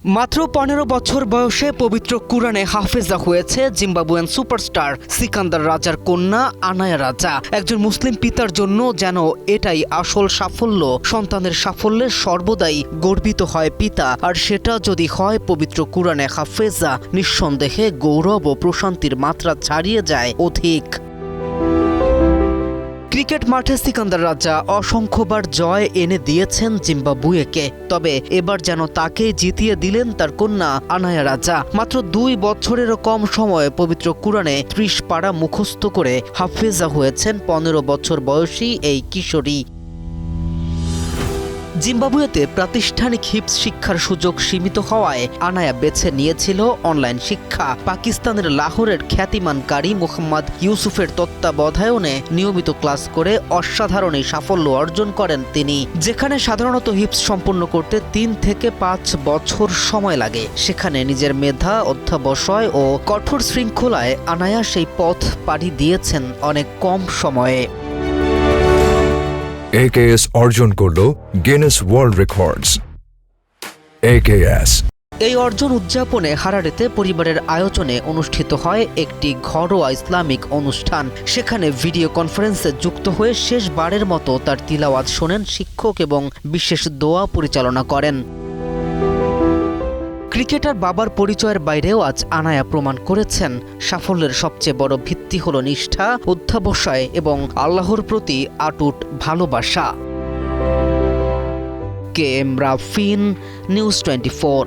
মাত্র ১৫ বছর বয়সে পবিত্র কুরআনে হাফেজা হয়েছে জিম্বাবুয়ান সুপারস্টার সিকান্দার রাজার কন্যা আনায়া রাজা। একজন মুসলিম পিতার জন্য যেন এটাই আসল সাফল্য। সন্তানের সাফল্যে সর্বদাই গর্বিত হয় পিতা, আর সেটা যদি হয় পবিত্র কুরআনে হাফেজা, নিঃসন্দেহে গৌরব ও প্রশান্তির মাত্রা ছাড়িয়ে যায় অধিক। ক্রিকেট মাঠে সিকান্দার রাজা অসংখ্যবার জয় এনে দিয়েছেন জিম্বাবুয়েকে, তবে এবার যেন তাকেই জিতিয়ে দিলেন তার কন্যা আনায়া রাজা। মাত্র ২ বছরেরও কম সময়ে পবিত্র কুরআনে ৩০ পারা মুখস্থ করে হাফেজা হয়েছেন ১৫ বছর বয়সী এই কিশোরী। জিম্বাবুয়েতে প্রাতিষ্ঠানিক হিফজ শিক্ষার সুযোগ সীমিত হওয়ায় আনায়া বেছে নিয়েছিল অনলাইন শিক্ষা। পাকিস্তানের লাহোরের খ্যাতিমান কারি মুহাম্মদ ইউসুফের তত্ত্বাবধায়নে নিয়মিত ক্লাস করে অসাধারণ সাফল্য অর্জন করেন তিনি। যেখানে সাধারণত হিফজ সম্পন্ন করতে ৩ থেকে ৫ বছর সময় লাগে, সেখানে নিজের মেধা, অধ্যবসায় ও কঠোর শৃঙ্খলায় আনায়া সেই পথ পাড়ি দিয়েছেন অনেক কম সময়ে। AKS অর্জন করল গিনেস ওয়ার্ল্ড রেকর্ডস। AKS এই অর্জন উদযাপনে হারারেতে পরিবারের আয়োজনে অনুষ্ঠিত হয় একটি ঘরোয়া ইসলামিক অনুষ্ঠান। সেখানে ভিডিও কনফারেন্সে যুক্ত হয়ে শেষবারের মতো তার তিলাওয়াত শোনেন শিক্ষক এবং বিশেষ দোয়া পরিচালনা করেন। ক্রিকেটার বাবার পরিচয়ের বাইরেও আজ আনায়া প্রমাণ করেছেন সাফল্যের সবচেয়ে বড় ভিত্তি হল নিষ্ঠা, অধ্যবসায় এবং আল্লাহর প্রতি অটুট ভালোবাসা। KM রাফিন, নিউজ 24।